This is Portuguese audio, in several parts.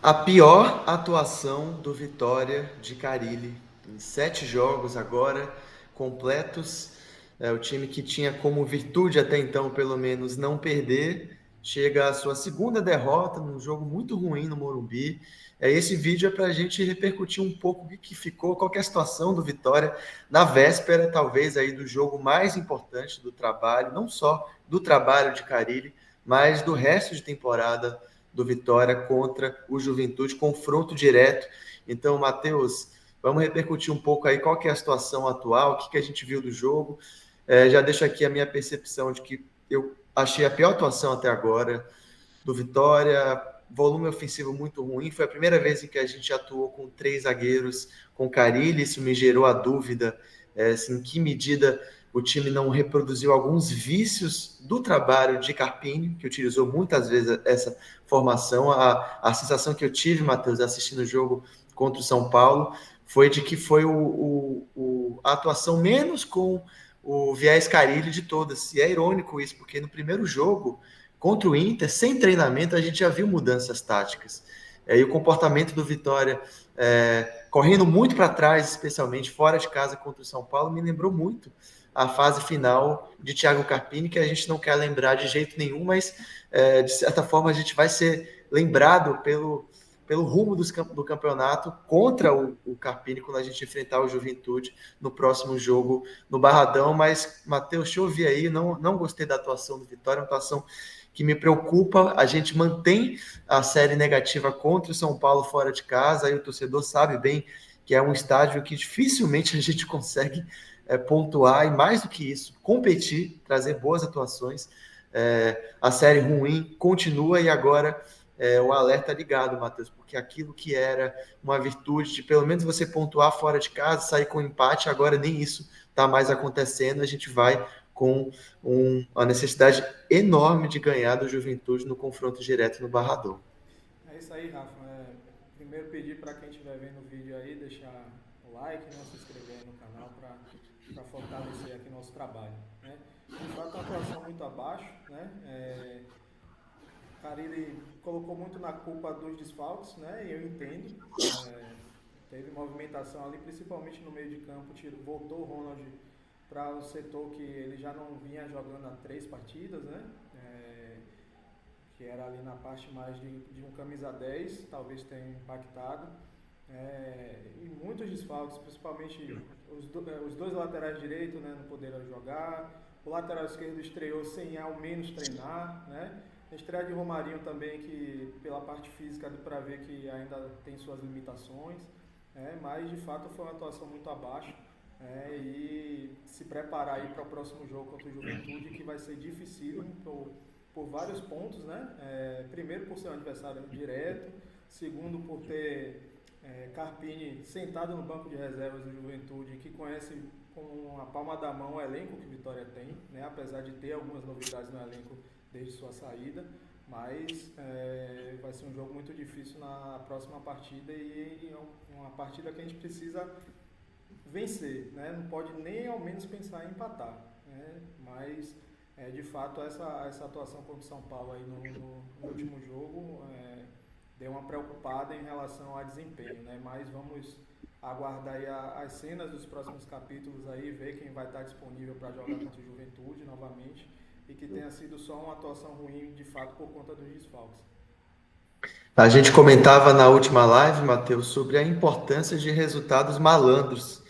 A pior atuação do Vitória de Carille em 7 jogos agora completos. O time que tinha como virtude até então, pelo menos, não perder, chega à sua segunda derrota num jogo muito ruim no Morumbi. Esse vídeo é para a gente repercutir um pouco o que ficou, qual que é a situação do Vitória na véspera, talvez, aí do jogo mais importante do trabalho, não só do trabalho de Carille, mas do resto de temporada do Vitória contra o Juventude, confronto direto. Então, Matheus, vamos repercutir um pouco aí qual que é a situação atual, o que a gente viu do jogo. Já deixo aqui a minha percepção de que eu achei a pior atuação até agora do Vitória, volume ofensivo muito ruim. Foi a primeira vez em que a gente atuou com 3 zagueiros, com Carille. Isso me gerou a dúvida assim, em que medida o time não reproduziu alguns vícios do trabalho de Carpini, que utilizou muitas vezes essa formação. A sensação que eu tive, Matheus, assistindo o jogo contra o São Paulo, foi de que foi a atuação menos com o viés Carille de todas. E é irônico isso, porque no primeiro jogo contra o Inter, sem treinamento, a gente já viu mudanças táticas. E o comportamento do Vitória, correndo muito para trás, especialmente fora de casa contra o São Paulo, me lembrou muito a fase final de Thiago Carpini, que a gente não quer lembrar de jeito nenhum, mas de certa forma a gente vai ser lembrado pelo rumo do campeonato contra o Carpini quando a gente enfrentar o Juventude no próximo jogo no Barradão. Mas, Matheus, deixa eu ouvir aí, não gostei da atuação do Vitória, uma atuação que me preocupa. A gente mantém a série negativa contra o São Paulo fora de casa, aí o torcedor sabe bem que é um estádio que dificilmente a gente consegue pontuar, e mais do que isso, competir, trazer boas atuações. A série ruim continua, e agora o alerta ligado, Matheus, porque aquilo que era uma virtude de pelo menos você pontuar fora de casa, sair com empate, agora nem isso está mais acontecendo. A gente vai com uma necessidade enorme de ganhar do Juventude no confronto direto no Barradão. É isso aí, Rafa. Primeiro pedir para quem estiver vendo o vídeo aí, deixar o like, né, se inscrever aí no canal para fortalecer aqui nosso trabalho. Né? De fato, a atuação muito abaixo, né? Carille colocou muito na culpa dos desfalques, né? E eu entendo. Teve movimentação ali, principalmente no meio de campo, voltou o Ronald para o setor que ele já não vinha jogando há 3 partidas, né? Que era ali na parte mais de um camisa 10, talvez tenha impactado. E muitos desfalques, principalmente os dois laterais direitos, né, não poderam jogar. O lateral esquerdo estreou sem ao menos treinar, né? A estreia de Romarinho também, que pela parte física deu para ver que ainda tem suas limitações, mas de fato foi uma atuação muito abaixo. E se preparar aí para o próximo jogo contra o Juventude, que vai ser dificílimo por vários pontos, né? Primeiro por ser um adversário direto, segundo por ter Carpini sentado no banco de reservas do Juventude, que conhece com a palma da mão o elenco que Vitória tem, né? Apesar de ter algumas novidades no elenco desde sua saída, mas vai ser um jogo muito difícil na próxima partida, e uma partida que a gente precisa vencer, né? Não pode nem ao menos pensar em empatar, né? Mas de fato essa atuação contra o São Paulo aí no último jogo deu uma preocupada em relação ao desempenho, né? Mas vamos aguardar aí as cenas dos próximos capítulos aí, ver quem vai estar disponível para jogar contra o Juventude novamente, e que tenha sido só uma atuação ruim de fato por conta dos desfalques. A gente comentava na última live, Matheus, sobre a importância de resultados malandros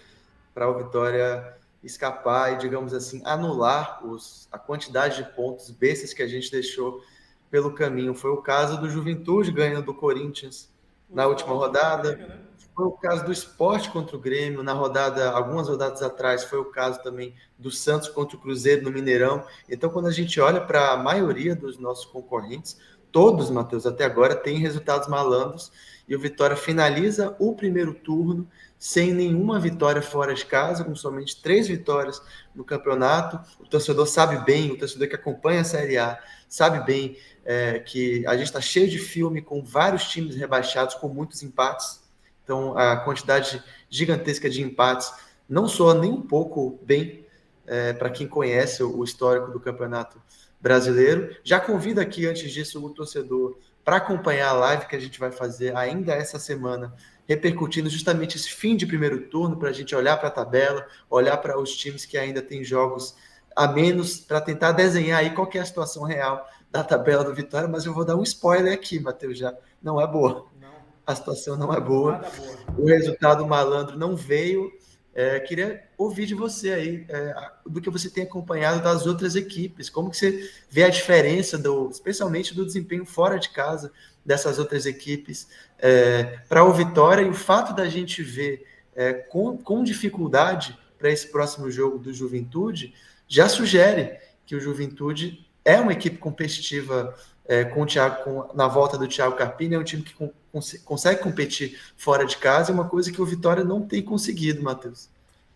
para o Vitória escapar e, digamos assim, anular a quantidade de pontos bestas que a gente deixou pelo caminho. Foi o caso do Juventude ganhando do Corinthians O na última esporte contra o rodada. Grêmio, né? Foi o caso do Sport contra o Grêmio na rodada, algumas rodadas atrás, foi o caso também do Santos contra o Cruzeiro no Mineirão. Então, quando a gente olha para a maioria dos nossos concorrentes, todos, Matheus, até agora têm resultados malandros, e o Vitória finaliza o primeiro turno sem nenhuma vitória fora de casa, com somente 3 vitórias no campeonato. O torcedor sabe bem, o torcedor que acompanha a Série A sabe bem que a gente está cheio de filme com vários times rebaixados, com muitos empates. Então, a quantidade gigantesca de empates não soa nem um pouco bem para quem conhece o histórico do campeonato brasileiro. Já convido aqui, antes disso, o torcedor para acompanhar a live que a gente vai fazer ainda essa semana, repercutindo justamente esse fim de primeiro turno, para a gente olhar para a tabela, olhar para os times que ainda têm jogos a menos, para tentar desenhar aí qual que é a situação real da tabela do Vitória, mas eu vou dar um spoiler aqui, Matheus, já não é boa. Não, A situação não é boa, nada boa. o resultado malandro não veio. Queria ouvir de você aí, do que você tem acompanhado das outras equipes, como que você vê a diferença, especialmente do desempenho fora de casa dessas outras equipes para o Vitória, e o fato da gente ver com dificuldade para esse próximo jogo do Juventude, já sugere que o Juventude é uma equipe competitiva com o Thiago, na volta do Thiago Carpini, é um time que consegue competir fora de casa, é uma coisa que o Vitória não tem conseguido, Matheus.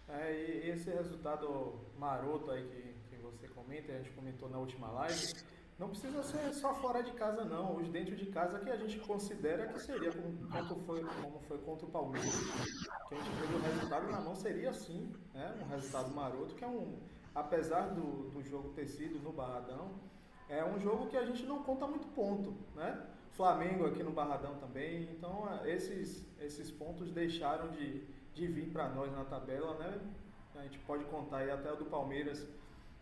E esse resultado maroto aí que você comenta, a gente comentou na última live, não precisa ser só fora de casa não, os dentro de casa que a gente considera que seria como foi contra o Palmeiras, que a gente teve o resultado na mão, seria sim, né, um resultado maroto, que é apesar do jogo ter sido no Barradão, é um jogo que a gente não conta muito ponto, né? Flamengo aqui no Barradão também, então esses pontos deixaram de vir para nós na tabela, né? A gente pode contar aí até o do Palmeiras,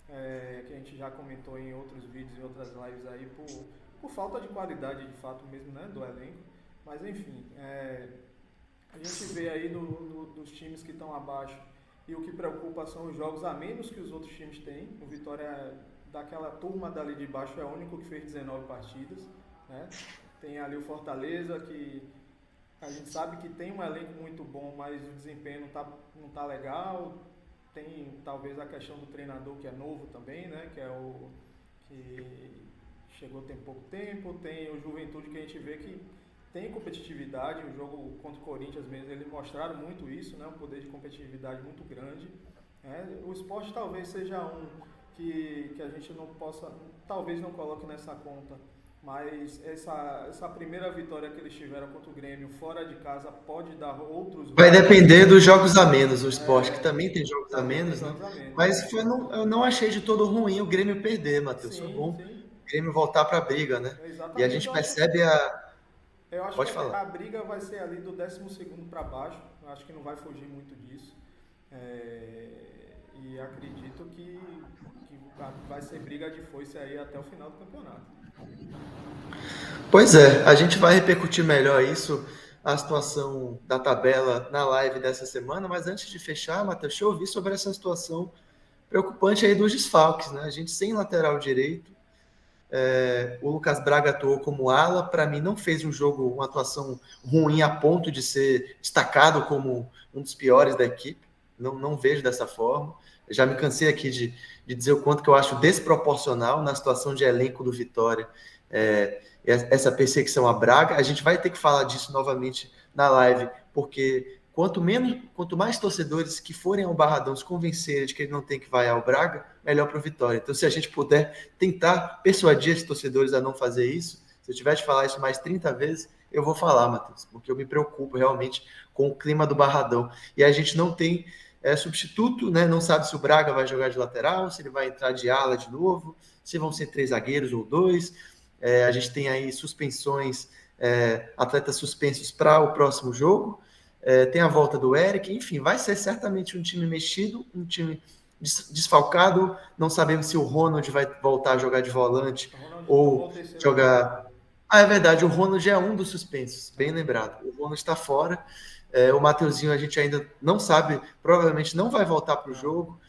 que a gente já comentou em outros vídeos e outras lives aí, por falta de qualidade de fato mesmo, né, do elenco. Mas enfim, a gente vê aí dos times que estão abaixo, e o que preocupa são os jogos a menos que os outros times têm. O Vitória, daquela turma dali de baixo, é o único que fez 19 partidas, né? Tem ali o Fortaleza, que a gente sabe que tem um elenco muito bom, mas o desempenho não tá legal. Tem talvez a questão do treinador, que é novo também, né? Que é o que chegou tem pouco tempo. Tem o Juventude, que a gente vê que tem competitividade. O jogo contra o Corinthians mesmo, eles mostraram muito isso, né? Um poder de competitividade muito grande. O Sport talvez seja um que a gente não possa, talvez não coloque nessa conta, mas essa primeira vitória que eles tiveram contra o Grêmio fora de casa pode dar outros Vai rumos. depender dos jogos a menos, o esporte, que É, também tem jogos a também tem menos, né? jogos a menos. Mas eu não achei de todo ruim o Grêmio perder, Matheus. Foi Sim, bom sim. o Grêmio voltar para a briga, né? E a Exatamente. gente percebe a. Eu acho que Pode falar. a briga vai ser ali do 12º para baixo. Eu acho que não vai fugir muito disso. E acredito que vai ser briga de foice aí até o final do campeonato. Pois é, a gente vai repercutir melhor isso, a situação da tabela na live dessa semana, mas antes de fechar, Matheus, deixa eu ouvir sobre essa situação preocupante aí dos desfalques, né? A gente sem lateral direito, o Lucas Braga atuou como ala, para mim não fez um jogo, uma atuação ruim a ponto de ser destacado como um dos piores da equipe, não vejo dessa forma. Eu já me cansei aqui de dizer o quanto que eu acho desproporcional na situação de elenco do Vitória, essa perseguição a Braga. A gente vai ter que falar disso novamente na live, porque quanto mais torcedores que forem ao Barradão se convencerem de que ele não tem que vaiar o Braga, melhor para o Vitória. Então, se a gente puder tentar persuadir esses torcedores a não fazer isso, se eu tiver de falar isso mais 30 vezes, eu vou falar, Matheus, porque eu me preocupo realmente com o clima do Barradão. E a gente não tem substituto, né? Não sabe se o Braga vai jogar de lateral, se ele vai entrar de ala de novo, se vão ser 3 zagueiros ou 2. A gente tem aí suspensões, atletas suspensos para o próximo jogo. Tem a volta do Eric, enfim, vai ser certamente um time mexido, um time desfalcado. Não sabemos se o Ronald vai voltar a jogar de volante O Ronald tomou ou o terceiro amarelo. jogar. Ah, é verdade, o Ronald é um dos suspensos, bem lembrado. O Ronald está fora. O Mateuzinho a gente ainda não sabe, provavelmente não vai voltar para o Não. jogo.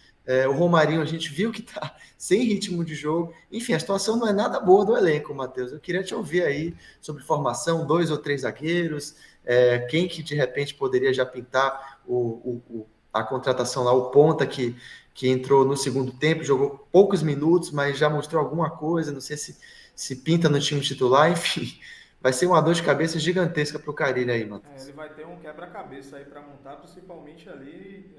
O Romarinho a gente viu que está sem ritmo de jogo. Enfim, a situação não é nada boa do elenco, Matheus. Eu queria te ouvir aí sobre formação, 2 ou 3 zagueiros, quem que de repente poderia já pintar a contratação lá, o ponta que entrou no segundo tempo, jogou poucos minutos, mas já mostrou alguma coisa, não sei se pinta no time titular, enfim. Vai ser uma dor de cabeça gigantesca para o Carilho aí, Matheus. Ele vai ter um quebra-cabeça aí para montar, principalmente ali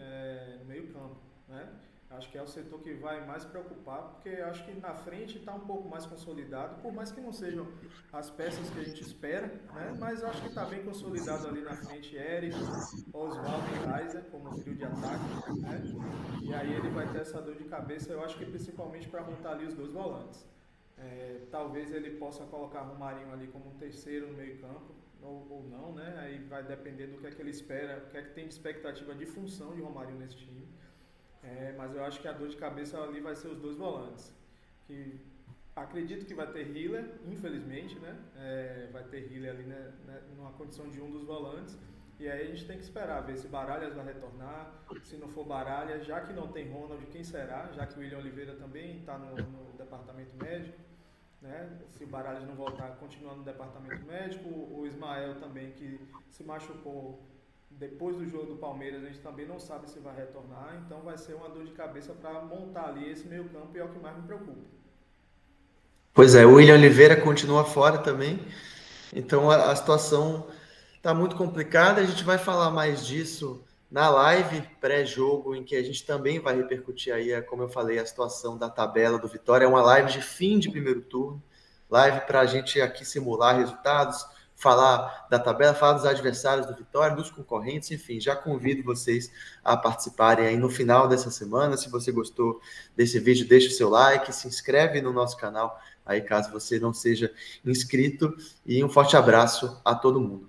no meio-campo, né? Acho que é o setor que vai mais preocupar, porque acho que na frente está um pouco mais consolidado, por mais que não sejam as peças que a gente espera, né? Mas acho que está bem consolidado ali na frente Eric, Oswaldo e Kaiser como trio de ataque, né? E aí ele vai ter essa dor de cabeça, eu acho que principalmente para montar ali os dois volantes. Talvez ele possa colocar Romarinho ali como um terceiro no meio campo, ou não, né? Aí vai depender do que é que ele espera, o que é que tem de expectativa de função de Romarinho nesse time. Mas eu acho que a dor de cabeça ali vai ser os dois volantes. Que acredito que vai ter Hiller, infelizmente, né? Vai ter Hiller ali, né, numa condição de um dos volantes. E aí a gente tem que esperar, ver se Baralhas vai retornar. Se não for Baralhas, já que não tem Ronald, quem será? Já que o William Oliveira também está no departamento médico. Né? Se o Baralhas não voltar, continuar no departamento médico. O Ismael também, que se machucou depois do jogo do Palmeiras, a gente também não sabe se vai retornar. Então vai ser uma dor de cabeça para montar ali esse meio campo e é o que mais me preocupa. Pois é, o William Oliveira continua fora também, então a situação está muito complicada. A gente vai falar mais disso na live pré-jogo, em que a gente também vai repercutir aí, como eu falei, a situação da tabela do Vitória. É uma live de fim de primeiro turno, live para a gente aqui simular resultados, falar da tabela, falar dos adversários do Vitória, dos concorrentes, enfim, já convido vocês a participarem aí no final dessa semana. Se você gostou desse vídeo, deixa o seu like, se inscreve no nosso canal aí caso você não seja inscrito, e um forte abraço a todo mundo.